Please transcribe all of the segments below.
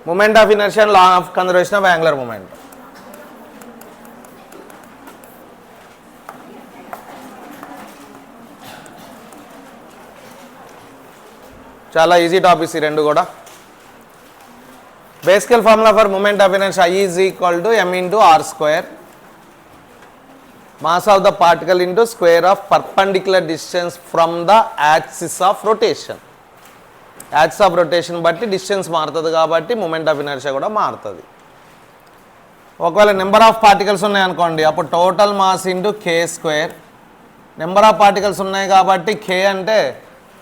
Moment of inertia and law of conservation of angular moment. చాలా easy topics ఈ రెండు కూడా. Basic formula for moment of inertia I is equal to m into r square, mass of the particle into square of perpendicular distance from the axis of rotation. Axis of rotation బట్టి distance మారుతుంది కాబట్టి moment of inertia కూడా మారుతుంది. ఒకవేళ number of particles ఉన్నాయనుకోండి, అప్పుడు total mass into k square. Number of particles ఉన్నాయి కాబట్టి కే అంటే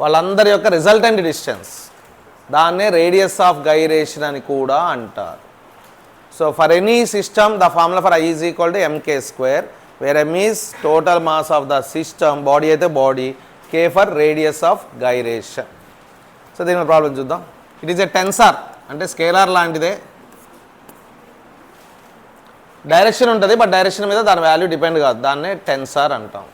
వాళ్ళందరి యొక్క రిజల్టెంట్ డిస్టెన్స్, దాన్నే రేడియస్ ఆఫ్ గైరేషన్ అని కూడా అంటారు. So for any system the formula for I is equal to mk square, where m is total mass of the system, body అయితే body, k for radius of gyration. So దీని problem చూద్దాం. It is a tensor, అంటే scalar లాంటిదే. Direction ఉంటుంది, but direction మీద దాని value depend కాదు, దాన్నే టెన్సార్ అంటాం.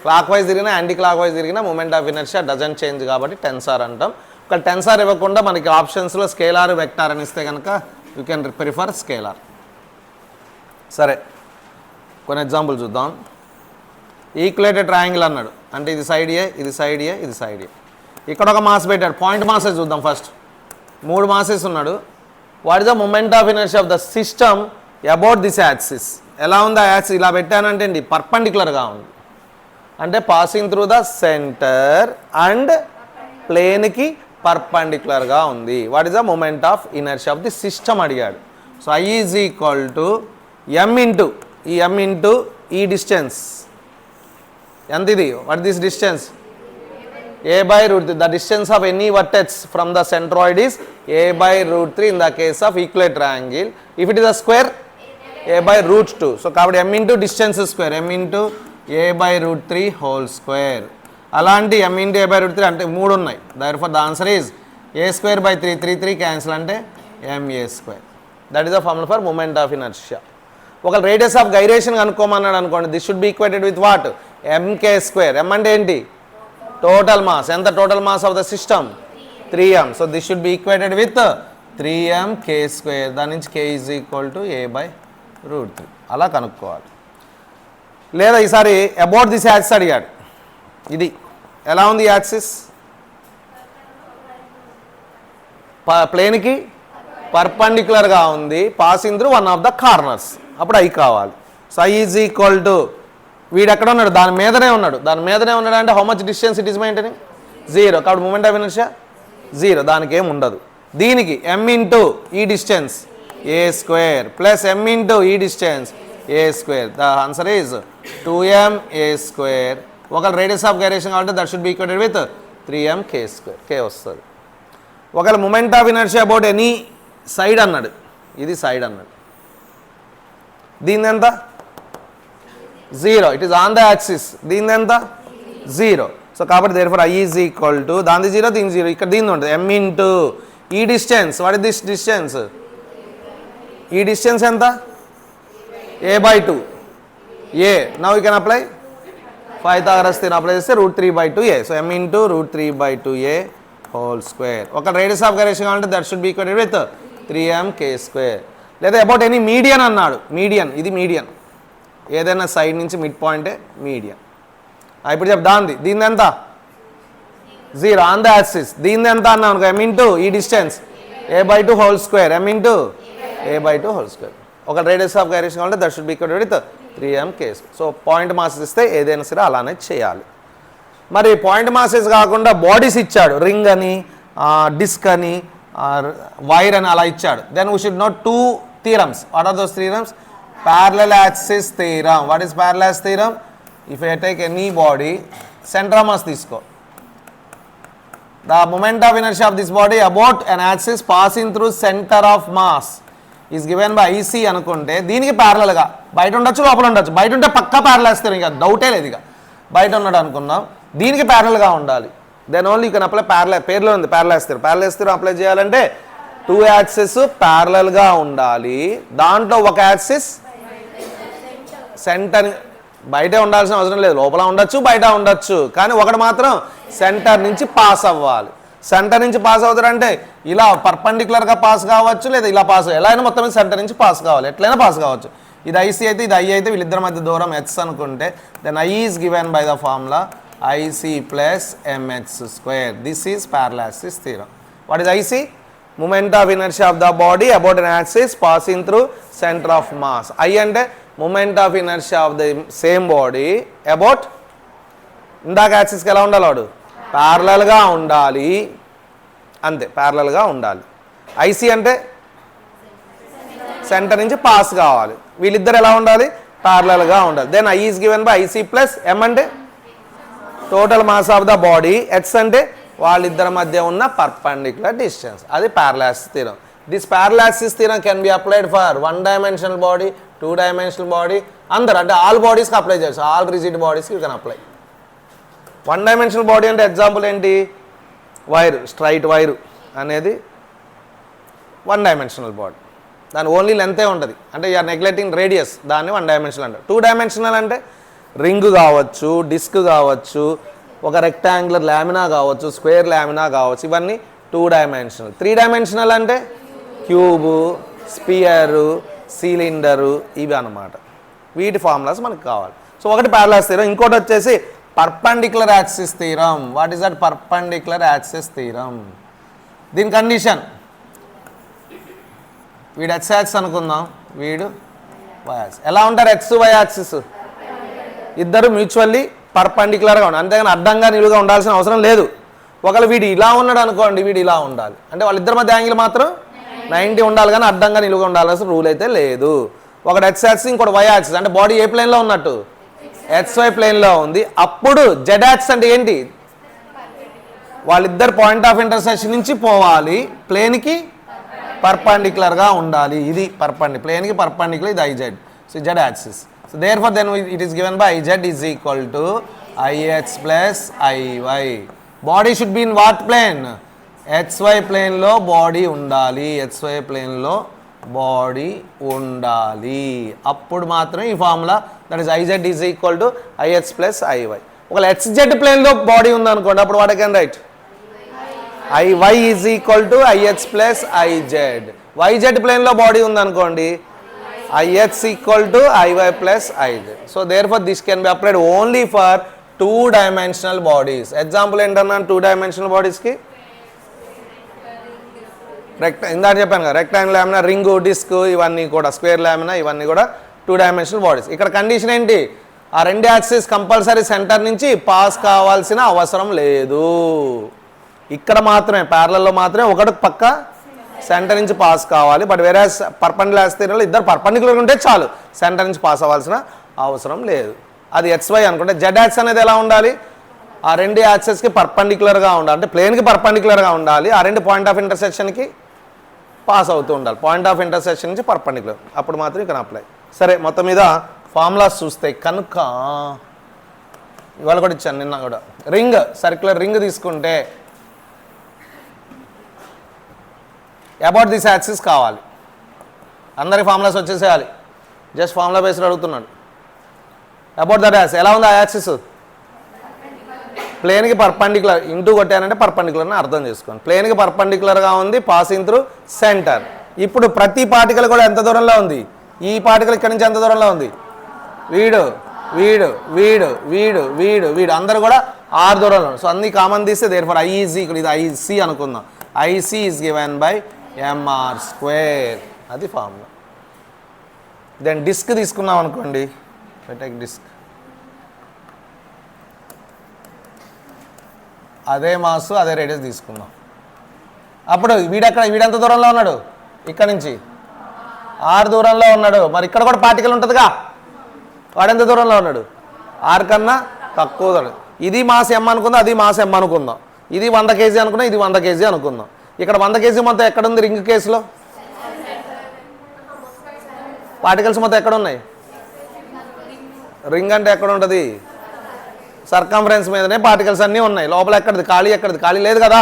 క్లాక్ వైజ్ తిరిగినా యాంటీ క్లాక్ వైజ్ తిరిగినా moment of inertia doesn't change కాబట్టి టెన్సార్ అంటాం. ఒక టెన్సార్ ఇవ్వకుండా మనకి ఆప్షన్స్లో స్కేలార్ వెక్టార్ అని ఇస్తే కనుక యూ కెన్ ప్రిఫర్ స్కేలార్. సరే, కొన్ని ఎగ్జాంపుల్ చూద్దాం. ఈక్వలేటెడ్ ట్రయాంగిల్ అన్నాడు, అంటే ఇది సైడ్ ఏ, ఇది సైడ్ ఏ, ఇది సైడ్ ఏ. ఇక్కడ ఒక మాస్ పెట్టాడు, పాయింట్ మాసెస్ చూద్దాం ఫస్ట్. 3 మాసెస్ ఉన్నాడు. What is the moment of inertia of the system about this axis? ఎలా ఉంది ఆ యాక్సిస్? ఇలా పెట్టానంటే అండి పర్పెండిక్యులర్గా ఉంది, అంటే passing through the centre and ప్లేన్కి పర్పెండిక్యులర్గా ఉంది. What is the moment of inertia of the system అడిగాడు. సో I is equal to m into ఈ డిస్టెన్స్. ఎంత ఇది? What this distance? a by root 3. The distance of any vertex from the centroid is a by root 3 in the case of equilateral triangle. If it is a square, a by root 2. So కాబట్టి m into distance square, m into a by root 3 whole square. అలాంటి m into a by root 3 అంటే 3 ఉన్నాయి. Therefore the answer is a square by 3, 3, 3 cancel అంటే ma square. That is the formula for moment of inertia. ఒక radius of gyration కనుక్కోమన్నాడు అనుకోండి, this should be equated with what? mk square. m అంటే ఏంటి? Total mass. ఎంత total mass of the system? 3m. So this should be equated with 3m k square. దాని నుంచి k is equal to a by root 3. అలా కనుక్కోవాలి. లేదా ఈసారి about this axis అడిగాడు. ఇది ఎలా ఉంది యాక్సిస్? ప్లేన్కి పర్పెండిక్యులర్గా ఉంది, passing through one of the corners. అప్పుడు I కావాలి. So I is equal to, వీడు ఎక్కడ ఉన్నాడు? దాని మీదనే ఉన్నాడు. దాని మీదనే ఉన్నాడు అంటే how much distance it is maintaining? 0. కాబట్టి మూమెంట్ ఆఫ్ ఇనర్షియా 0, దానికి ఏం ఉండదు. దీనికి m ఇంటూ ఈ distance a square plus m into ఈ distance a square. The answer is 2m a square. ఒకవేళ రేడియస్ ఆఫ్ గైరేషన్ కాబట్టి that should be equated with 3m k square. k వస్తుంది. ఒకవేళ moment of inertia about any side అన్నాడు, ఇది side అన్నాడు, దీని ఎంత? 0. It is on the axis. దీని ఎంత? 0. సో కాబట్టి therefore I is equal to, దాని 0, దీని 0, ఇక్కడ దీని ఉంటుంది m ఇంటూ ఈ distance. What is this distance? ఈ డిస్టెన్స్ ఎంత? a by 2 a. Now you can apply Pythagoras theorem apply చేస్తే √3/2a. So m into √3/2a whole square. ఒక రేడియస్ ఆఫ్ గైరేషన్ కావాలంటే that should be equated with 3m k square. లేదా about any median అన్నాడు. Median, ఇది median, ఏదైనా side నుంచి mid పాయింటే median. ఇప్పుడు చెప్పు దాంది. దీని ఎంత? 0 ఆన్ ద యాక్సిస్. దీని ఎంత అన్నాను అనుకో, m ఇంటూ ఈ distance a by 2 whole square, m into a by 2 whole square. ఒక రేడియస్ ఆఫ్ గైరేషన్ కావాలంటే that should be equal with 3m k. So point masses ఇస్తే ఏదైనా సరే అలానే చేయాలి. మరి పాయింట్ మాసెస్ కాకుండా బాడీస్ ఇచ్చాడు, రింగ్ అని, డిస్క్ అని, వైర్ అని అలా ఇచ్చాడు. Then we should know 2 theorems. What are those theorems? Parallel axis theorem. What is parallel axis theorem? If I take any body, center of mass తీసుకో, the moment of inertia of this body about an axis passing through center of mass is given by IC అనుకుంటే దీనికి ప్యారలల్గా బయట ఉండొచ్చు, లోపల ఉండొచ్చు. బయట ఉంటే పక్కా ప్యారలల్ వేస్తారు, ఇంకా డౌటే లేదు. ఇక బయట ఉన్నాడు అనుకున్నాం, దీనికి ప్యారలల్గా ఉండాలి. Then only you can apply parallel. పేర్లో ఉంది ప్యారలల్ వేస్తారు. ప్యారలల్ వేస్తారు అప్లై చేయాలంటే 2 యాక్సిస్ ప్యారలల్గా ఉండాలి. దాంట్లో ఒక యాక్సిస్ సెంటర్, బయటే ఉండాల్సిన అవసరం లేదు, లోపల ఉండొచ్చు, బయట ఉండొచ్చు, కానీ ఒకటి మాత్రం సెంటర్ నుంచి పాస్ అవ్వాలి. సెంటర్ నుంచి పాస్ అవుతారంటే ఇలా పర్పెండిక్యులర్గా పాస్ కావచ్చు, లేదా ఇలా పాస్ ఎలా అయినా మొత్తం మీద సెంటర్ నుంచి పాస్ కావాలి, ఎట్లయినా పాస్ కావచ్చు. ఇది ఐసీ అయితే ఇది ఐ అయితే వీళ్ళిద్దరి మధ్య దూరం హెచ్ అనుకుంటే then I is given by the formula IC plus MH square. This is parallel axis theorem. What is IC? Moment of inertia of the body about an axis passing through centre of mass. I అంటే moment of inertia of the same body about ఇందాక యాక్సిస్కి ఎలా ఉండాలి వాడు? ప్యారలల్గా ఉండాలి, అంతే, ప్యారలల్గా ఉండాలి. ఐసీ అంటే సెంటర్ నుంచి పాస్ కావాలి, వీళ్ళిద్దరు ఎలా ఉండాలి? ప్యారలల్గా ఉండాలి. Then I is given by IC plus M అంటే total mass of the body, H అంటే వాళ్ళిద్దరి మధ్య ఉన్న పర్పెండిక్యులర్ డిస్టెన్స్. అది parallel axis theorem. This parallel axis theorem can be applied for 1 dimensional body, 2 dimensional body, అందరు అంటే ఆల్ బాడీస్కి అప్లై చేయొచ్చు. ఆల్ రిజిడ్ బాడీస్కి you can apply. 1 dimensional body అంటే ఎగ్జాంపుల్ ఏంటి? వైర్, స్ట్రైట్ వైర్ అనేది 1 dimensional బాడీ, దాని ఓన్లీ లెంతే ఉంటుంది, అంటే యూఆర్ నెగ్లెక్టింగ్ రేడియస్, దాన్ని 1 dimensional అంటారు. 2 dimensional అంటే రింగ్ కావచ్చు, డిస్క్ కావచ్చు, ఒక రెక్టాంగులర్ లామినా కావచ్చు, స్క్వేర్ లామినా కావచ్చు, ఇవన్నీ 2 dimensional. 3 dimensional అంటే క్యూబు, స్పియరు, సిలిండరు, ఇవి అన్నమాట. వీటి ఫార్ములాస్ మనకు కావాలి. సో ఒకటి పారలాక్సిస్ థీరం, ఇంకోటి వచ్చేసి perpendicular axis theorem. What is that perpendicular axis theorem? దీని కండిషన్ వీడు ఎక్స్ యాక్సిస్ అనుకుందాం, వీడు వై యాక్సిస్. ఎలా ఉంటారు ఎక్స్ వై యాక్సిస్? ఇద్దరు మ్యూచువల్లీ పర్పెండిక్యులర్గా ఉండాలి, అంతేగాని అడ్డంగా నిలువుగా ఉండాల్సిన అవసరం లేదు. ఒకవేళ వీడు ఇలా ఉన్నాడు అనుకోండి, వీడు ఇలా ఉండాలి, అంటే వాళ్ళిద్దరి మధ్య యాంగిల్ మాత్రం 90 ఉండాలి, కానీ అడ్డంగా నిలువుగా ఉండాల్సిన రూల్ అయితే లేదు. ఒకటి ఎక్స్ యాక్సిస్, ఇంకోటి వై యాక్సిస్, అంటే బాడీ ఏ ప్లేన్లో ఉన్నట్టు? XY ప్లేన్లో ఉంది. అప్పుడు జెడ్ యాక్సిస్ అంటే ఏంటి? వాళ్ళిద్దరు పాయింట్ ఆఫ్ ఇంటర్సెక్షన్ నుంచి పోవాలి, ప్లేన్కి పర్పెండిక్యులర్గా ఉండాలి. ఇది ప్లేన్కి పర్పెండిక్యులర్, ఇది IZ. So Z axis. So therefore then it is given by IZ is equal to IX plus IY. Body should be in what plane? XY ప్లేన్లో body ఉండాలి, XY ప్లేన్లో body ఉండాలి. అప్పుడు మాత్రమే ఈ formula that is IZ is equal to IX plus IY. ఒకవేళ XZ ప్లేన్లో body ఉందనుకోండి, అప్పుడు what I can write? IY is equal to IX plus IZ. YZ ప్లేన్లో బాడీ ఉందనుకోండి, IX equal to IY plus IZ. So therefore this can be applied only for 2 dimensional bodies. Example ఏంటన్నా 2 dimensional బాడీస్కి? ఇందాక చెప్పాను కదా, rectangle lamina, ring, disc, ఇవన్నీ కూడా square lamina, ఇవన్నీ కూడా 2 dimensional బాడీస్. ఇక్కడ కండిషన్ ఏంటి? ఆ రెండు యాక్సిస్ కంపల్సరీ సెంటర్ నుంచి పాస్ కావాల్సిన అవసరం లేదు. ఇక్కడ మాత్రమే ప్యారలల్లో మాత్రమే ఒకటి పక్క సెంటర్ నుంచి పాస్ కావాలి. బట్ వేరే పర్పెండిక్యులర్ థీరంలో ఇద్దరు పర్పెండిక్యులర్ ఉంటే చాలు, సెంటర్ నుంచి పాస్ అవ్వాల్సిన అవసరం లేదు. అది XY అనుకుంటే జెడ్ యాక్సిస్ అనేది ఎలా ఉండాలి? ఆ రెండు యాక్సిస్కి పర్పెండిక్యులర్గా ఉండాలి, అంటే ప్లేన్కి పర్పెండిక్యులర్గా ఉండాలి. ఆ రెండు పాయింట్ ఆఫ్ ఇంటర్సెక్షన్కి పాస్ అవుతూ ఉండాలి, పాయింట్ ఆఫ్ ఇంటర్సెక్షన్ నుంచి పర్పెండిక్యులర్. అప్పుడు మాత్రం ఇక్కడ అప్లై. సరే, మొత్తం మీద ఫార్ములాస్ చూస్తే కనుక ఇవాళ కూడా ఇచ్చాను, నిన్న కూడా. రింగ్, సర్క్యులర్ రింగ్ తీసుకుంటే అబౌట్ దిస్ యాక్సిస్ కావాలి. అందరి ఫార్ములాస్ వచ్చేసేయాలి, జస్ట్ ఫార్ములా బేస్డ్ అడుగుతున్నాడు. అబౌట్ దట్ యాక్సిస్ ఎలా ఉంది? ఆ యాక్సిస్ ప్లేన్కి పర్పెండిక్యులర్, ఇంటూ కొట్టానంటే పర్పెండిక్యులర్ అని అర్థం చేసుకోండి. ప్లేన్కి పర్పెండిక్యులర్గా ఉంది, పాసింగ్ త్రూ సెంటర్. ఇప్పుడు ప్రతి పార్టికల్ కూడా ఎంత దూరంలో ఉంది? ఈ పార్టికల్ ఇక్కడ నుంచి ఎంత దూరంలో ఉంది? వీడు వీడు వీడు వీడు వీడు వీడు అందరూ కూడా R దూరంలో. సో అన్ని కామన్ తీస్తే దేర్ఫోర్ I ఈజ్ ఈక్వల్, ఇది IC అనుకుందాం, IC is given by mr². అది ఫార్ములా. దెన్ డిస్క్ తీసుకున్నాం అనుకోండి, టేక్ డిస్క్, అదే మాస్ అదే రేడియస్ తీసుకుందాం. అప్పుడు వీడెంత దూరంలో ఉన్నాడు? ఇక్కడ నుంచి R దూరంలో ఉన్నాడు. మరి ఇక్కడ కూడా పార్టికల్ ఉంటుందిగా, వాడెంత దూరంలో ఉన్నాడు? R కన్నా తక్కువ దూరం. ఇది మాస్ M అనుకుందాం, అది మాస్ M అనుకుందాం. ఇది 100 kg అనుకుందాం, ఇది 100 kg అనుకుందాం. ఇక్కడ 100 kg మొత్తం ఎక్కడ ఉంది? రింగ్ కేసులో పార్టికల్స్ మొత్తం ఎక్కడ ఉన్నాయి? రింగ్ అంటే ఎక్కడ ఉంటుంది? సర్కంఫరెన్స్ మీదనే పార్టికల్స్ అన్నీ ఉన్నాయి. లోపల ఎక్కడిది? ఖాళీ ఎక్కడిది? ఖాళీ లేదు కదా.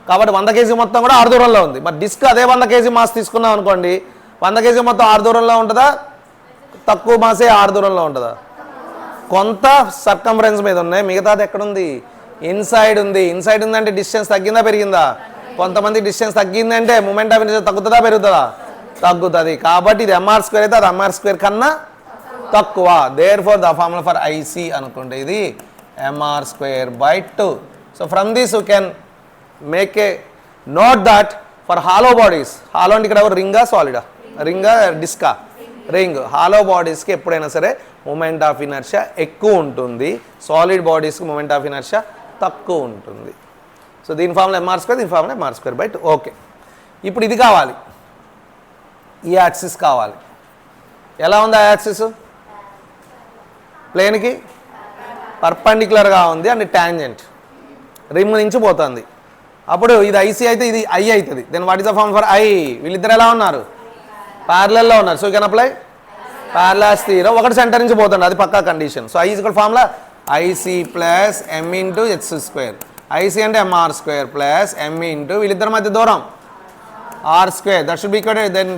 కాబట్టి 100 kg మొత్తం కూడా R దూరంలో ఉంది. మరి డిస్క్ అదే 100 kg మాస్ తీసుకున్నాం అనుకోండి, 100 kg మొత్తం R దూరంలో ఉంటుందా? తక్కువ మాసే R దూరంలో ఉంటుందా? కొంత సర్కంఫరెన్స్ మీద ఉన్నాయి, మిగతాది ఎక్కడుంది? ఇన్సైడ్ ఉంది. ఇన్సైడ్ ఉందంటే డిస్టెన్స్ తగ్గిందా పెరిగిందా? కొంతమంది డిస్టెన్స్ తగ్గిందంటే మూమెంట్ ఆఫ్ ఇనర్షియా తగ్గుతుందా పెరుగుతుందా? తగ్గుతుంది. కాబట్టి ఇది ఎంఆర్ స్క్వేర్ అయితే అది ఎంఆర్ స్క్వేర్ కన్నా తక్కువ. Therefore the formula for I C అనుకుంటే ఇది MR square by 2. So from this you can make a note that for hollow bodies, hollow అంటే ఇక్కడ రింగా సాలిడా, రింగా డిస్కా, రింగ్, హాలో బాడీస్కి ఎప్పుడైనా సరే మూమెంట్ ఆఫ్ ఇనర్షియా ఎక్కువ ఉంటుంది, సాలిడ్ బాడీస్కి మూమెంట్ ఆఫ్ ఇనర్షియా తక్కువ ఉంటుంది. సో దీని ఫార్ములా ఎంఆర్ స్క్వేర్, దీని formula MR square by 2. Okay, ఇప్పుడు ఇది కావాలి, ఈ యాక్సిస్ కావాలి. ఎలా ఉంది ఆ యాక్సిస్? ప్లేన్కి పర్పెండిక్యులర్గా ఉంది అండ్ ట్యాంజెంట్ రిమ్ నుంచి పోతుంది. అప్పుడు ఇది ఐసి అయితే ఇది ఐ అవుతుంది. Then what is the form for I? వీళ్ళిద్దరు ఎలా ఉన్నారు? ప్యారలల్లో ఉన్నారు. So you can apply parallel axis theorem. ఒకటి సెంటర్ నుంచి పోతుంది, అది పక్కా condition. So I is equal formula IC plus M into H square. IC అంటే MR square plus M into వీళ్ళిద్దరి మధ్య దూరం R square. That should be equal to then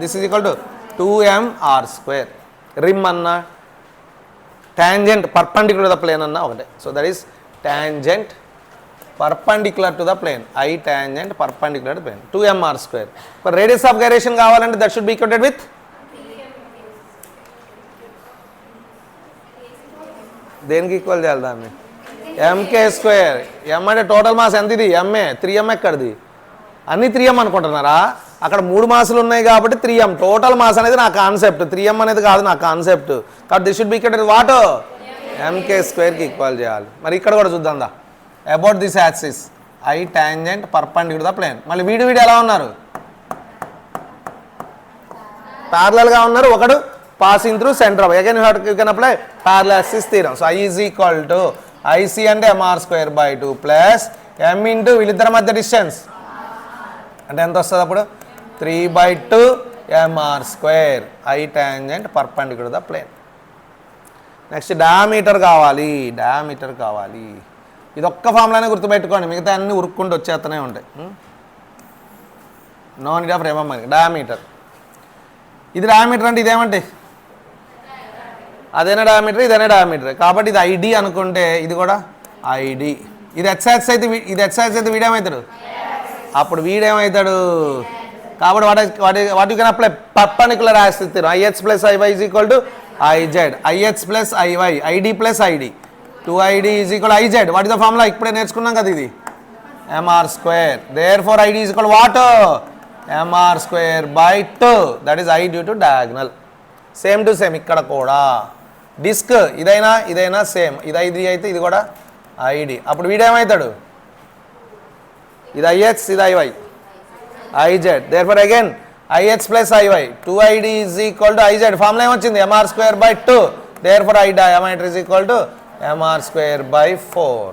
this is equal to 2mr square. Rim అన్న tangent perpendicular to the plane అన్న ఒకటే. So that is tangent perpendicular to the plane. I tangent perpendicular to the plane 2mr square. For radius of gyration కావాలంటే that should be equated with దేనికి equal చేయాలి దాన్ని? mk square. m అంటే total mass ఎంత? ఇది ma. 3m ఎక్కడిది? అన్ని 3m అనుకుంటున్నారా? అక్కడ 3 మాసులు ఉన్నాయి కాబట్టి 3m. టోటల్ మాస్ అనేది నా కాన్సెప్ట్, 3m అనేది కాదు నా కాన్సెప్ట్. కాబట్టి this should be equal to what? mk స్క్వేర్కి ఈక్వల్ చేయాలి. మరి ఇక్కడ కూడా చూద్దాం దా. About this axis I tangent perpendicular to the plane. మళ్ళీ వీడు ఎలా ఉన్నారు? ప్యారలల్గా ఉన్నారు. ఒకడు passing through centre of. Again you can apply parallel axis theorem. So I is equal to IC అంటే MR square by 2 plus M into వీళ్ళిద్దరి మధ్య డిస్టెన్స్ అంటే ఎంత వస్తుంది అప్పుడు? 3/2 MR square. I tangent perpendicular to the plane. Next diameter కావాలి. Diameter కావాలి. ఇది ఒక్క ఫార్ములానే గుర్తుపెట్టుకోండి, మిగతా అన్ని ఉరుక్కుంటూ వచ్చేస్తూనే ఉంటాయి. No need of remembering. Diameter, ఇది డయామీటర్ అంటే ఇదేమంటే అదేనా డయామీటర్, ఇదేనా డయామీటర్. కాబట్టి ఇది ఐడి అనుకుంటే ఇది కూడా ఐడి. ఇది హెచ్ఎస్ అయితే ఇది హెచ్ఎస్ అయితే వీడేమవుతాడు? అప్పుడు వీడేమవుతాడు? కాబట్టి what you can apply perpendicular axis theorem. IH plus IY is equal to IZ. IH plus IY, ID plus ID, 2id is equal IZ. What is the formula? ఇప్పుడే నేర్చుకున్నాం కదా ఇది, MR square. Therefore ID is equal what? MR square by 2. That is I due to diagonal. Same to same ఇక్కడ కూడా disc ఇదైనా same. ఇది ID అయితే ఇది కూడా ఐడి. అప్పుడు వీడేమవుతాడు? ఇది ఐహెచ్, ఇది IY, IZ. Therefore again IH plus IY, 2id is equal to IZ. Formula ఏమొచ్చింది? MR square by 2. Therefore I diameter is equal to MR square by 4.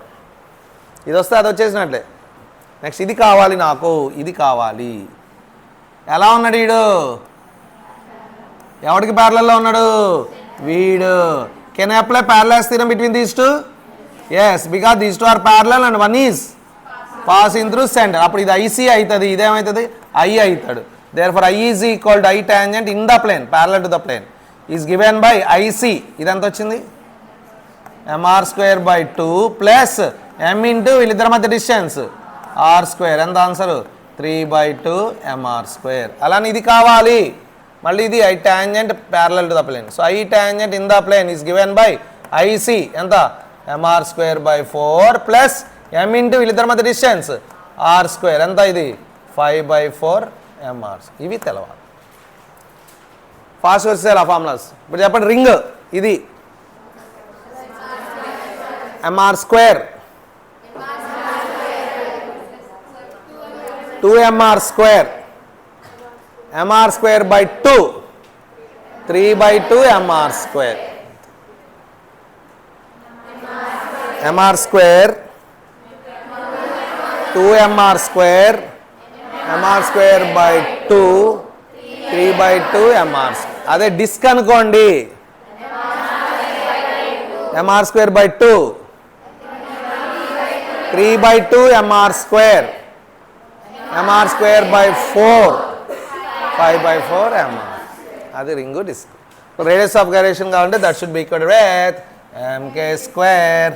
ఇది వస్తే అది వచ్చేసినట్లే. నెక్స్ట్ ఇది కావాలి నాకు, ఇది కావాలి. ఎలా ఉన్నాడు వీడు? ఎవరికి ప్యారలల్లో ఉన్నాడు? వీడు. Can I apply parallel axis theorem between these two? Yes, because these two are parallel and one is passing through centre. అప్పుడు ఇది ఐసి అవుతుంది, ఇదేమవుతుంది? ఐ అవుతాడు. Therefore I is equal to I tangent in the plane parallel to the plane is given by IC. ఇదంతా వచ్చింది MR square by 2 plus M into వీళ్ళిద్దరి మధ్య distance R square. ఎంత ఆన్సర్? 3/2 MR square. అలానే ఇది కావాలి. మళ్ళీ ఇది I tangent parallel to the plane. So I tangent in the plane is given by IC. ఎంత? MR square by 4 plus M into వీళ్ళిద్దరి మధ్య డిస్టెన్స్ ఆర్ స్క్వేర్. ఎంత ఇది? 5/4 ఎంఆర్. ఇవి తెలవాలి. ఫాస్ట్ వచ్చేసారు ఆ ఫార్ములాస్. ఇప్పుడు చెప్పండి, రింగ్ ఇది MR square 2mr square, MR square by 2 3/2 MR square. MR square 2mr square, MR square by 2 3/2 MR. అదే డిస్క్ అనుకోండి, MR square by 2 3/2 MR square, MR square by 4 5/4 MR. అది ring disc. Radius of gyration కావాలంటే that should be equal with MK square.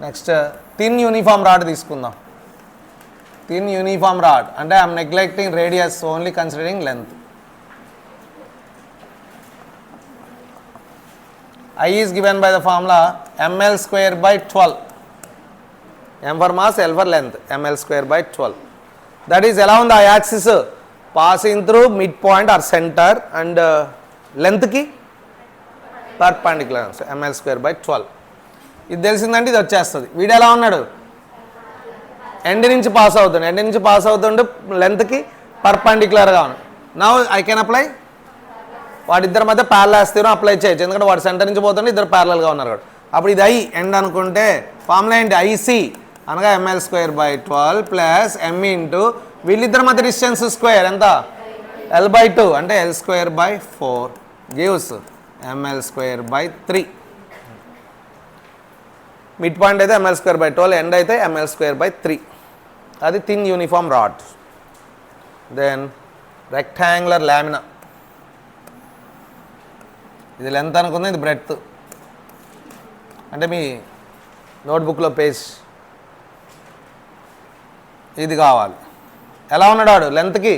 Next thin uniform rod తీసుకుందాం. Thin uniform rod అంటే I'm neglecting radius, only considering length. I is given by the formula ml square by 12. M for mass, L for length, ml square by 12. That is ఎలా ఉంది ఆ axis passing through mid point or centre and లెంత్కి perpendicular ml square by 12. ఇది తెలిసిందంటే ఇది వచ్చేస్తుంది. వీడు ఎలా ఉన్నాడు, ఎండ్ నుంచి పాస్ అవుతుండే లెంత్కి పర్పెండిక్యులర్గా ఉన్నాడు. నౌ ఐ కెన్ అప్లై వాడిద్దరి మధ్య ప్యారలల్స్ థియరం అప్లై చేయొచ్చు, ఎందుకంటే వాడు సెంటర్ నుంచి పోతుంటే ఇద్దరు ప్యారలల్గా ఉన్నారు కాబట్టి. అప్పుడు ఇది ఐ ఎండ్ అనుకుంటే ఫార్ములా ఏంటి, ఐసి అనగా ml square by 12 plus m into వీళ్ళిద్దరి మధ్య డిస్టెన్స్ స్క్వేర్ ఎంత L by 2 అంటే L square by 4 gives ml square by 3. Mid point అయితే ml square by 12, ఎండ్ అయితే ml square by 3. అది thin uniform rod. Then rectangular lamina, ఇది length అనుకుంది, ఇది బ్రెడ్త్. అంటే మీ నోట్బుక్లో పేజ్ ఇది కావాలి. ఎలా ఉన్నాడు వాడు, లెంత్కి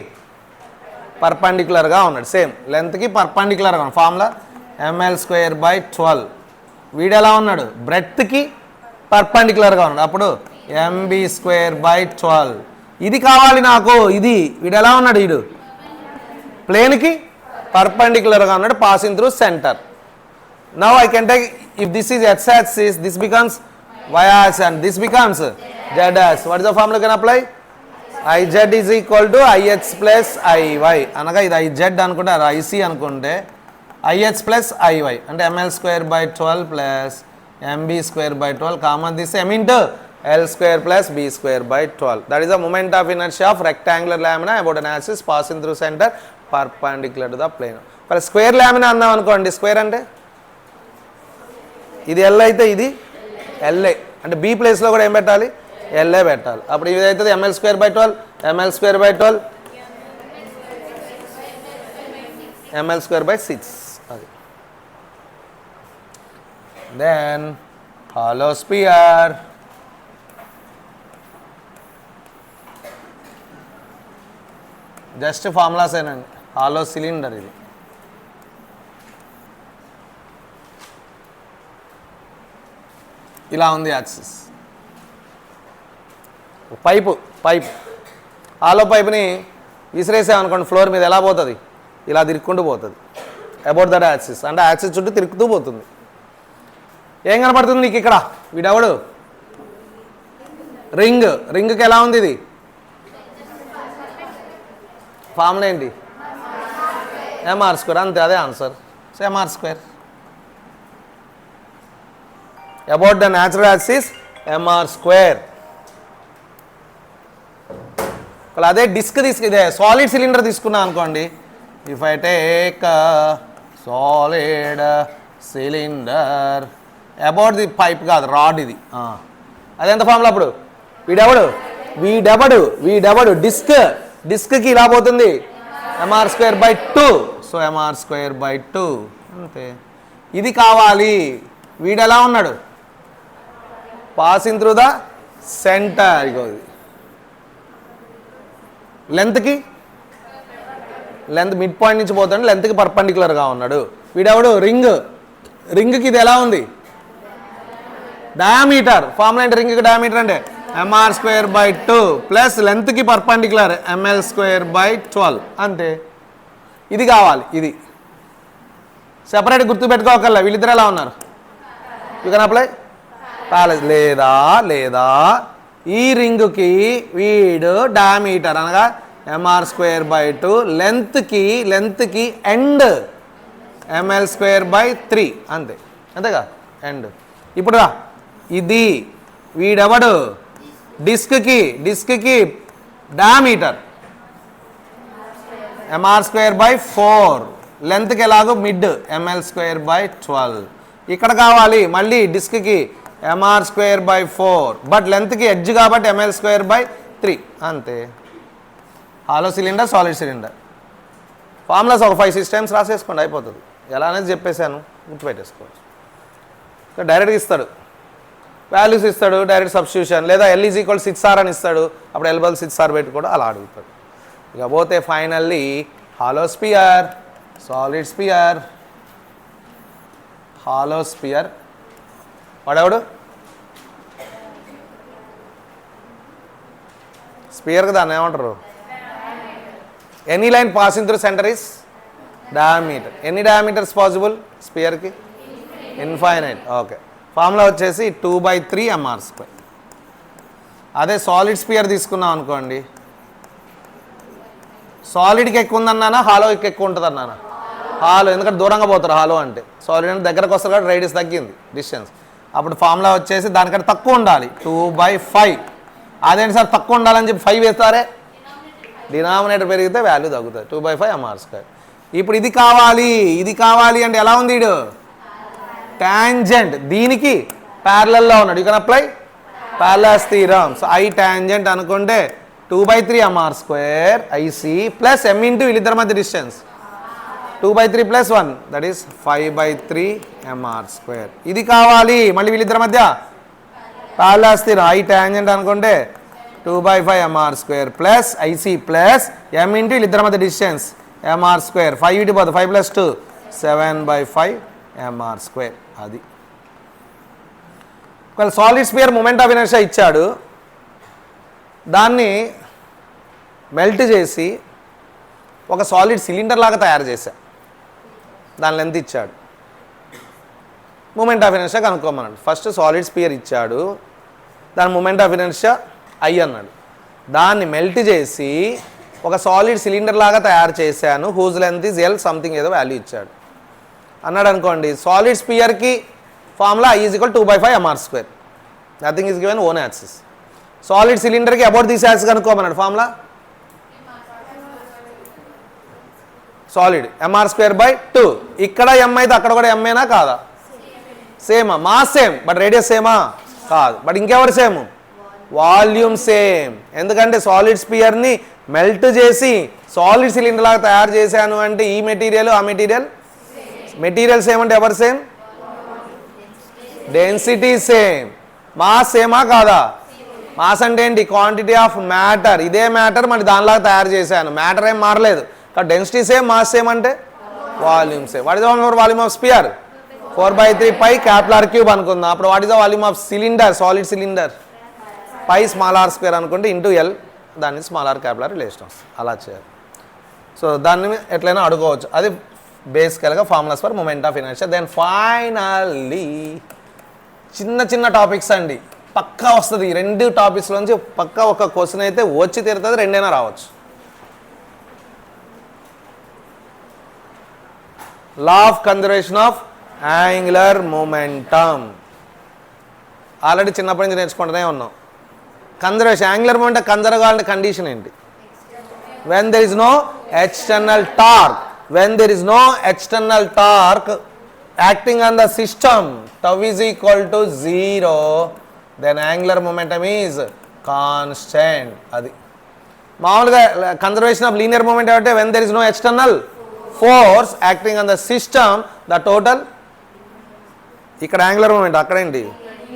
పర్పెండిక్యులర్గా ఉన్నాడు, సేమ్ లెంత్కి పర్పెండిక్యులర్గా ఉన్నాడు. Formula ml square by 12. వీడు ఎలా ఉన్నాడు, బ్రెడ్త్కి పర్పెండిక్యులర్గా ఉన్నాడు, అప్పుడు mb square by 12. ఇది కావాలి నాకు, ఇది వీడు ఎలా ఉన్నాడు, వీడు ప్లేన్కి పర్పెండిక్యులర్గా ఉన్నాడు passing through centre. Now I can take, if this is x axis, this becomes y axis and this becomes z axis. What is the formula you can apply? iz is equal to ix plus iy. అనగా ఇది iz అనుకుంటే ic అనుకుంటే ix plus iy అంటే ml square by 12 plus mb square by 12 common this m into l square plus b square by 12. That is the moment of inertia of rectangular lamina about an axis passing through center perpendicular to the plane. మరి square lamina అన్నాం అనుకోండి, square అంటే ఇది L అయితే ఇది LA అంటే B ప్లేస్లో కూడా ఏం పెట్టాలి, ఎల్ఏ పెట్టాలి. అప్పుడు ఇది అవుతుంది ml square by 12, ml square by 12, ml square by 6. అది then hollow sphere, just formulas ఏనండి. హాలో సిలిండర్, ఇది ఇలా ఉంది యాక్సిస్. పైపు హాలో పైప్ని విసిరేసామనుకోండి ఫ్లోర్ మీద ఎలా పోతుంది, ఇలా తిరుక్కుంటూ పోతుంది అబౌట్ దట్ యాక్సిస్, అంటే యాక్సిస్ చుట్టూ తిరుగుతూ పోతుంది. ఏం కనపడుతుంది నీకు ఇక్కడ, వీడెవడు రింగ్కి ఎలా ఉంది ఇది, ఫార్ములా ఏంటి, mr square, అంతే అదే answer. So mr square about the natural axis mr square. అదే డిస్క్ ఇదే సాలిడ్ సిలిండర్ తీసుకున్నా అనుకోండి, if I take solid cylinder about the pipe కాదు రాడ్, ఇది అదెంత ఫార్ములా, అప్పుడు వీడెవడు డిస్క్కి ఇలా పోతుంది mr square by 2. So mr square by 2 అంతే. ఇది కావాలి, వీడు ఎలా ఉన్నాడు, పాసింగ్ త్రూ ద సెంటర్. ఇగో లెంత్కి మిడ్ పాయింట్ నుంచి పోతాడు, లెంత్కి పర్పెండిక్యులర్గా ఉన్నాడు. వీడెవడు రింగ్కి ఇది ఎలా ఉంది, డయామీటర్. ఫార్ములా అంటే రింగ్కి డయామీటర్ అంటే mr square by 2 ప్లస్ లెంత్కి పర్పెండిక్యులర్ ml square by 12 అంతే. ఇది కావాలి, ఇది సెపరేట్ గుర్తుపెట్టుకోకల్లా. వీళ్ళిద్దరు ఎలా ఉన్నారు, యూ కెన్ అప్లై ప్యాలెస్. లేదా ఈ రింగ్కి వీడు డయామీటర్ అనగా mr square by 2, లెంత్కి ఎండ్ ml square by 3 అంతేగా ఎండ్. ఇప్పుడు ఇది వీడెవడు డిస్క్కి డయామీటర్ mr square by 4, లెంత్కి ఎలాగో మిడ్ ml square by 12. ఇక్కడ కావాలి మళ్ళీ డిస్క్కి mr square by 4 బట్ లెంత్కి ఎడ్జ్ కాబట్టి ml square by 3 అంతే. Hollow cylinder, solid cylinder formulas ఒక 5-6 టైమ్స్ రాసేసుకోండి, అయిపోతుంది. ఎలా అనేది చెప్పేశాను, గుర్తుపెట్టేసుకోవచ్చు. డైరెక్ట్గా ఇస్తాడు వాల్యూస్ ఇస్తాడు, డైరెక్ట్ సబ్స్టిట్యూషన్, లేదా L ఈజ్ ఈక్వల్ 6R అని ఇస్తాడు, అప్పుడు L బదులు 6R పెట్టి కూడా అలా అడుగుతాడు. ఇక పోతే finally hollow sphere, solid sphere, hollow sphere, వాడెవడు స్పియర్కి దాన్ని ఏమంటారు? Any line passing through centre is diameter. ఎన్ని డయామీటర్స్ పాసిబుల్ స్పియర్కి? ఇన్ఫైనైట్. ఓకే, ఫార్ములా వచ్చేసి 2/3 mr². అదే సాలిడ్ స్పియర్ తీసుకున్నాం అనుకోండి, సాలిడ్కి ఎక్కువ ఉందన్నానా, హాలోకి ఎక్కువ ఉంటుంది అన్నానా? హాలో, ఎందుకంటే దూరంగా పోతారు హాలో అంటే. సాలిడ్ అంటే దగ్గరకు వస్తారు కాబట్టి రేడియస్ తగ్గింది డిస్టెన్స్. అప్పుడు ఫార్ములా వచ్చేసి దానికంటే తక్కువ ఉండాలి 2/5. అదేంటి సార్ తక్కువ ఉండాలని చెప్పి 5 వేస్తారే, డినామినేటర్ పెరిగితే వాల్యూ తగ్గుతుంది. 2/5 mr². ఇప్పుడు ఇది కావాలి అంటే ఎలా ఉంది? ఇడు టాంజెంట్ దీనికి ప్యారలల్లో ఉన్నాడు. You can apply parallels theorem. So I tangent అనుకుంటే 2/3 mr² IC plus m into వీళ్ళిద్దరి మధ్య డిస్టెన్స్ 2/3 + 1 దట్ ఈస్ 5/3 mr². ఇది కావాలి మళ్ళీ వీళ్ళిద్దరి మధ్య ప్యారలల్స్ థీరం. ఐ టాంజెంట్ అనుకుంటే 2/5 mr² plus IC plus m into వీళ్ళిద్దరి మధ్య డిస్టెన్స్ mr². 5 ఇటు పోదు, 5 + 2 7/5 mr². అది ఒకవేళ solid sphere moment of inertia ఇచ్చాడు, దాన్ని మెల్ట్ చేసి ఒక సాలిడ్ సిలిండర్ లాగా తయారు చేశా, దాని లెంత్ ఇచ్చాడు, మూమెంట్ ఆఫ్ ఇనర్షియా కనుక్కోమన్నాడు. ఫస్ట్ సాలిడ్ స్పియర్ ఇచ్చాడు, దాని మూమెంట్ ఆఫ్ ఇనర్షియా I అన్నాడు. దాన్ని మెల్ట్ చేసి ఒక సాలిడ్ సిలిండర్ లాగా తయారు చేశాను, whose length is L something ఏదో వాల్యూ ఇచ్చాడు అన్నాడు అనుకోండి. సాలిడ్ స్పియర్కి formula I is equal 2/5 mr². Nothing is given, own axis. Solid సిలిండర్కి అబౌట్ దిస్ యాక్సిస్ కనుక్కోమన్నాడు. Formula solid mr²/2. ఇక్కడ m అయితే అక్కడ కూడా m ఏనా కాదా? సేమా? మాస్ సేమ్ బట్ రేడియస్ సేమా కాదు. బట్ ఇంకెవరు సేమ్? Volume same. ఎందుకంటే సాలిడ్ స్పియర్ని మెల్ట్ చేసి సాలిడ్ సిలిండర్ లాగా తయారు చేశాను అంటే ఈ మెటీరియల్ ఆ మెటీరియల్ సేమ్ అంటే ఎవరు సేమ్? Density same. మాస్ సేమా కాదా? మాస్ అంటే ఏంటి? Quantity of matter. ఇదే మ్యాటర్ మళ్ళీ దానిలాగా తయారు చేశాను, మ్యాటర్ ఏం మారలేదు. డెన్సిటీ సేమ్, మాస్ సేమ్ అంటే volume same. What is the volume of sphere? 4/3 π R³ అనుకుందాం. అప్పుడు what is the volume of cylinder, solid cylinder? π r² అనుకుంటే ఇంటూ L, దాన్ని r R రిలేషన్ వస్తుంది. అలా చేయాలి. సో దాన్ని ఎట్లయినా అడుకోవచ్చు. అది బేసికల్గా formulas for moment of inertia. Then finally చిన్న టాపిక్స్ అండి, పక్కా వస్తుంది. ఈ 2 టాపిక్స్లోంచి పక్కా ఒక క్వశ్చన్ అయితే వచ్చి తీరుతుంది, 2 రావచ్చు. Law of conservation of angular momentum. Already చిన్నప్పటి నుంచి నేర్చుకుంటూనే ఉన్నాం. కన్జర్వేషన్, యాంగులర్ మొమెంటం కన్జర్వ్ కావాలంటే కండిషన్ ఏంటి? When there is no external torque. When there is no external torque acting on the system, tau is equal to 0, then angular momentum is constant. Adi మామూలుగా conservation of linear moment అంటే when there is no external force acting on the system, the total, ఇక్కడ angular moment, అక్కడ ఏంటి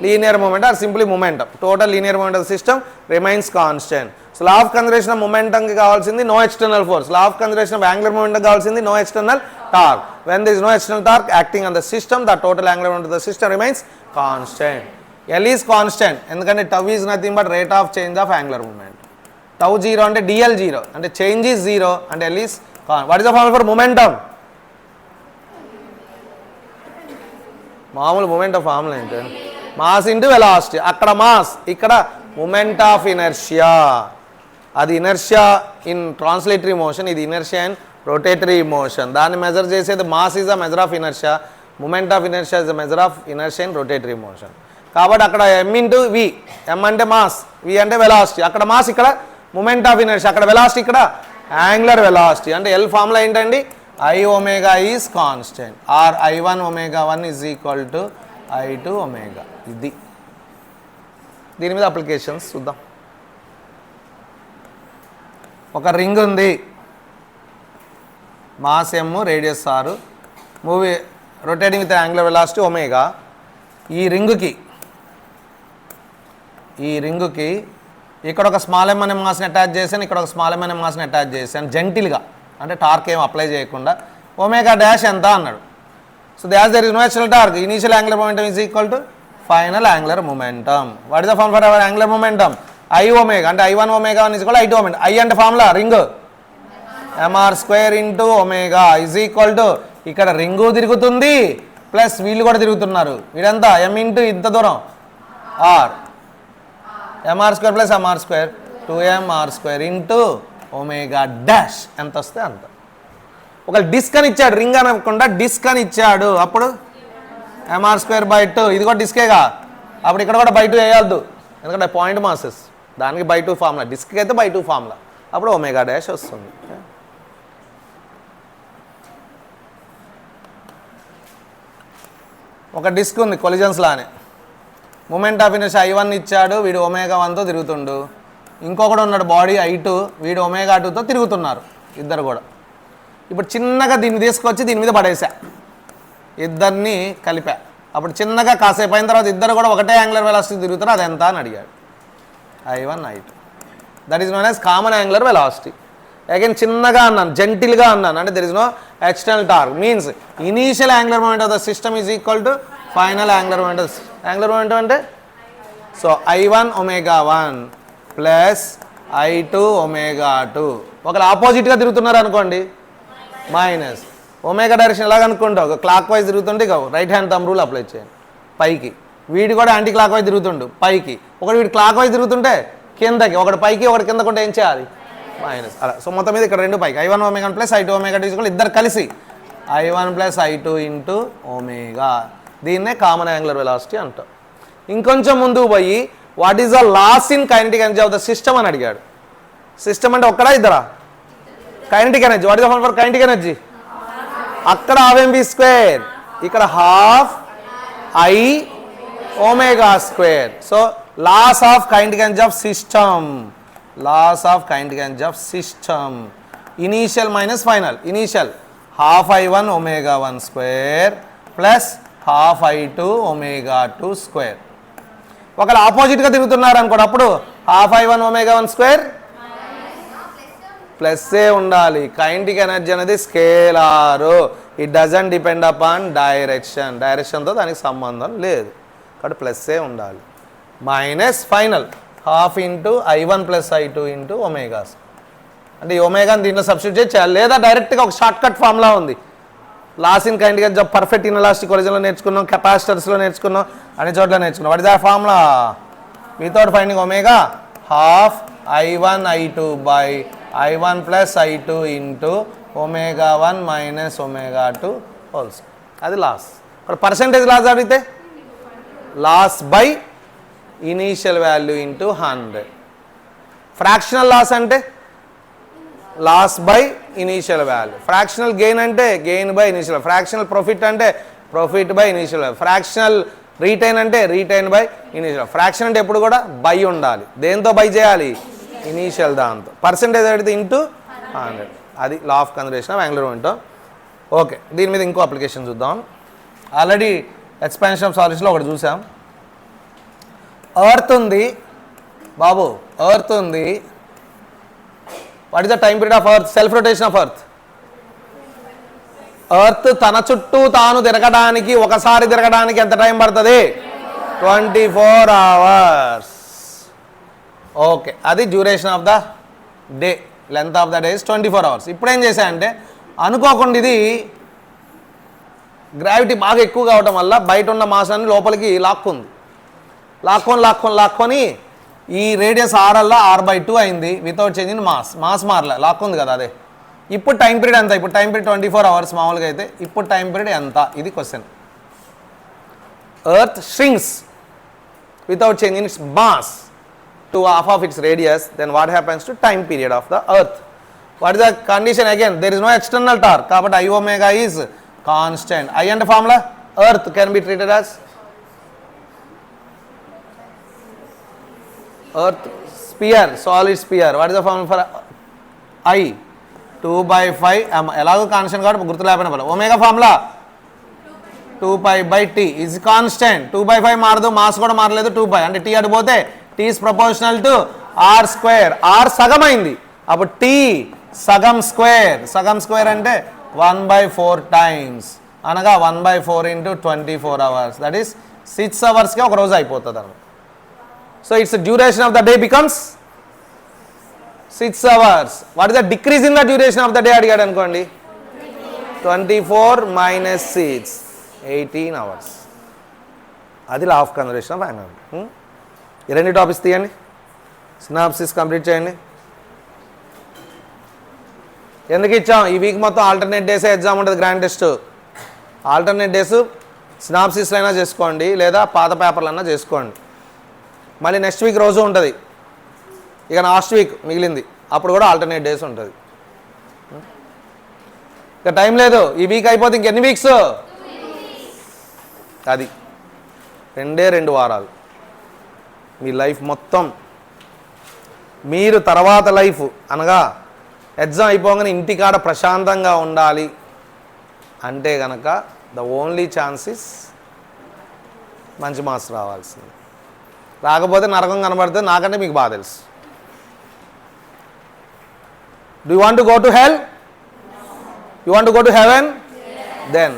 linear moment or simply momentum, total linear moment of the system remains constant. So law of conservation of మొమెంటంకి కావాల్సింది no external force. Law of conservation of angular moment కావాల్సింది no external torque. When this no external torque acting on the system, the total angular moment of the system remains constant. L is constant ఎందుకంటే tau is nothing but rate of change of angular moment. Tau 0 అంటే DL 0 అంటే change is 0 అంటే L is what is the formula for momentum? మామూలు momentum formula ఏంటి? Mass into velocity. అక్కడ mass, ఇక్కడ moment of inertia. అది inertia in translatory motion, ఇది inertia in rotatory motion. దాన్ని మెజర్ చేసేది mass is the measure of inertia, moment of inertia is the measure of inertia in rotatory motion. కాబట్టి అక్కడ m into v, m అంటే mass, v అంటే velocity. అక్కడ mass, ఇక్కడ moment of inertia, అక్కడ velocity, ఇక్కడ యాంగులర్ వెలాసిటీ. అంటే L formula ఏంటండి? I omega is constant or I1 omega 1 is equal to I2 omega. ఇది దీని మీద అప్లికేషన్స్ చూద్దాం. ఒక రింగ్ ఉంది, mass m, radius r, rotating with angular velocity omega. ఈ రింగుకి ఈ రింగుకి ఇక్కడ ఒక స్మాల్ m అనే మాస్ని అటాచ్ చేశాను, ఇక్కడ ఒక స్మాల్ m అనే మాస్ని అటాచ్ చేశాను జెంటిల్గా, అంటే టార్క్ ఏం అప్లై చేయకుండా. ఒమేగా డాష్ ఎంత అన్నాడు. So as there is no actual torque, initial angular momentum is equal to final angular momentum. What is the formula for our angular momentum? I omega, అంటే I1 omega 1 is equal I2 omega. I అంటే formula ring mr² into omega is equal to, ఇక్కడ ring తిరుగుతుంది plus వీళ్ళు కూడా తిరుగుతున్నారు, వీడంతా m into ఇంత దూరం r, mr² plus mr² 2mr² into omega dash ఎంత వస్తే అంత. ఒక డిస్క్ అని ఇచ్చాడు, రింగ్ అనకుండా డిస్క్ అని ఇచ్చాడు, అప్పుడు mr²/2, ఇది కూడా డిస్కేగా, అప్పుడు ఇక్కడ కూడా /2 వేయద్దు ఎందుకంటే పాయింట్ మాసెస్, దానికి /2 ఫార్ములా, డిస్క్కి అయితే /2 ఫార్ములా, అప్పుడు ఒమేగా డాష్ వస్తుంది. ఒక డిస్క్ ఉంది కొలిజన్స్ లానే, మూమెంట్ ఆఫ్ ఇనర్షియా I1 ఇచ్చాడు, వీడు ఒమేగా 1తో తిరుగుతుండు, ఇంకొకడు ఉన్నాడు బాడీ I2, వీడు ఒమేగా 2తో తిరుగుతున్నారు ఇద్దరు కూడా. ఇప్పుడు చిన్నగా దీన్ని తీసుకొచ్చి దీని మీద పడేసా, ఇద్దరిని కలిపా, అప్పుడు చిన్నగా కాసేపు అయిన తర్వాత ఇద్దరు కూడా ఒకటే యాంగులర్ వెలాసిటీ తిరుగుతారు, అది ఎంత అని అడిగాడు. I1 I2, that is known as common angular velocity. Again చిన్నగా అన్నాను, జెంటిల్గా అన్నాను, అంటే there is no external torque, means initial angular moment of the system is equal to final angular momentum. Angular momentum అంటే so I1 omega 1 plus I2 omega 2. ఒకళ్ళు ఆపోజిట్గా తిరుగుతున్నారు అనుకోండి, మైనస్ ఒమేగా డైరెక్షన్ ఎలాగ అనుకుంటావు, క్లాక్ వైజ్ తిరుగుతుంటే ఇక right hand thumb rule apply చేయండి పైకి, వీడి కూడా యాంటీ క్లాక్ వైజ్ తిరుగుతుండు పైకి, ఒకటి వీడు క్లాక్ వైజ్ తిరుగుతుంటే కిందకి, ఒకటి పైకి ఒకటి కిందకు ఉంటే ఏం చేయాలి, మైనస్. అలా సో మొత్తం మీద ఇక్కడ రెండు పైకి I1 omega plus I2 omega తీసుకొని ఇద్దరు కలిసి I1 plus I2 into omega, దీన్నే కామన్ యాంగులర్ వెలాసిటీ అంటాం. ఇంకొంచెం ముందుకు పోయి what is the loss in kinetic energy of the system అని అడిగాడు. సిస్టమ్ అంటే ఒక్కడా ఇద్దరా? Kinetic energy, what is the formula for kinetic energy? అక్కడ ½ ఇక్కడ ½ I omega square. So loss of kinetic energy of system, loss of kinetic energy of system, initial minus final. Initial ½ I1 omega 1 square plus ½ I2 omega 2 square. ఒకవేళ ఆపోజిట్గా తిరుగుతున్నారు అనుకోండి, అప్పుడు ½ I1 omega 1 square ప్లస్సే ఉండాలి. Kinetic energy అనేది scalar, it doesn't depend upon direction, డైరెక్షన్తో దానికి సంబంధం లేదు కాబట్టి ప్లస్సే ఉండాలి. Minus final ½ into I1 plus I2 into omegas, అంటే ఈ ఒమేగాని దీంట్లో సబ్స్టిట్యూట్ చేయాలి, లేదా డైరెక్ట్గా ఒక షార్ట్ కట్ ఫార్ములా ఉంది. Loss in kinetic energy perfect inelastic కొలిజన్లో నేర్చుకున్నాం, కెపాసిటర్స్లో నేర్చుకున్నాం, అన్ని చోట్ల నేర్చుకున్నాం. What is the formula? Without finding omega ½ I1 I2 by I1 plus I2 into omega 1 minus omega 2 holes, అది లాస్. ఇక్కడ పర్సెంటేజ్ లాస్ అడిగితే loss by initial value into 100. Fractional loss అంటే loss by initial value, fractional gain అంటే gain by initial, fractional profit అంటే profit by initial value, fractional retain అంటే retain by initial. Fraction అంటే ఎప్పుడు కూడా by ఉండాలి, దేంతో బై చేయాలి, ఇనీషియల్ దాంతో. పర్సెంటేజ్ అడిగితే ఇంటూ 100, అది లా of conservation of angular momentum. Okay, దీని మీద ఇంకో అప్లికేషన్ చూద్దాం. ఆల్రెడీ ఎక్స్పాన్షన్ ఆఫ్ సాలిడ్స్లో ఒకటి చూసాం. ఎర్త్ ఉంది బాబు, ఎర్త్ ఉంది. What is the time period of earth? Self rotation of earth. Earth తన చుట్టూ తాను తిరగడానికి, ఒకసారి తిరగడానికి ఎంత టైం పడుతుంది? 24 hours. ఓకే, అది duration of the day, length of the day is 24 hours. ఇప్పుడు ఏం చేశాయంటే అనుకోకుండా ఇది గ్రావిటీ బాగా ఎక్కువ కావటం వల్ల బయట ఉన్న మాస్ అన్ని లోపలికి లాక్కొని ఈ రేడియస్ ఆర్ఎల్లా R/2 అయింది వితౌట్ చేంజింగ్ మాస్ మారలే, లాక్కుంది కదా అదే. ఇప్పుడు టైం పీరియడ్ ఎంత? ఇప్పుడు టైం పీరియడ్ 24 hours మామూలుగా అయితే, ఇప్పుడు టైం పీరియడ్ ఎంత? ఇది question. Earth shrinks without changing its mass to half of its radius, then what happens to time period of the earth? What is the condition? Again, there is no external torque, కాబట్టి I omega is constant. I and formula, earth can be treated as earth sphere, solid sphere. What is the formula for I? 2/5 m. ఎలాగో constant కాబట్టి గుర్తు లేకపోయినా పర్లేదు. Omega formula 2π/t is constant. 2/5 మారదు, mass కూడా మారలేదు, 2π అంటే t అటు పోతే T is proportional to R square. R సగం అయింది, అప్పుడు టీ సగం స్క్వేర్ అంటే 1/4 టైమ్స్, అనగా 1/4 into 24 hours. That is 6 hours ఒక రోజు అయిపోతుంది అన్నమాట. So it's duration of the day becomes 6 hours. What is the decrease in the duration of the day అడిగాడు అనుకోండి, 24 - 6 18 hours. అది లా ఆఫ్ కన్జర్వేషన్ ఆఫ్ యాంగిల్. ఈ రెండు టాపిక్స్ తీయండి, సినాప్సిస్ కంప్లీట్ చేయండి. ఎందుకు ఇచ్చాం ఈ వీక్ మొత్తం ఆల్టర్నేట్ డేసే ఎగ్జామ్ ఉంటుంది, గ్రాండ్ టెస్ట్. ఆల్టర్నేట్ డేస్ సినాప్సిస్లో అయినా చేసుకోండి లేదా పాత పేపర్లన్నా చేసుకోండి. మళ్ళీ నెక్స్ట్ వీక్ రోజు ఉంటుంది, ఇక లాస్ట్ వీక్ మిగిలింది, అప్పుడు కూడా ఆల్టర్నేట్ డేస్ ఉంటుంది. ఇక టైం లేదు, ఈ వీక్ అయిపోతే ఇంకెన్ని వీక్స్, అది 2 వారాలు. మీ లైఫ్ మొత్తం, మీరు తర్వాత లైఫ్ అనగా ఎగ్జామ్ అయిపోగానే ఇంటికాడ ప్రశాంతంగా ఉండాలి అంటే కనుక ద ఓన్లీ ఛాన్సెస్ మంచి మార్క్స్ రావాల్సింది. రాకపోతే నరకం కనబడుతుంది, నాకంటే మీకు బాగా తెలుసు. Do you want to go to hell? You want to go to heaven? Then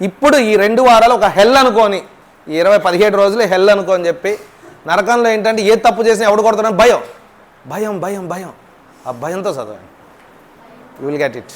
ఇప్పుడు ఈ 2 వారాలు ఒక హెల్ అనుకోని, ఈ 17 రోజులు హెల్ అనుకోని చెప్పి, నరకంలో ఏంటంటే ఏ తప్పు చేసినా ఎవడు కొడుతున్నాడు, భయం భయం భయం భయం, ఆ భయంతో చదవండి, యూ విల్ గెట్ ఇట్.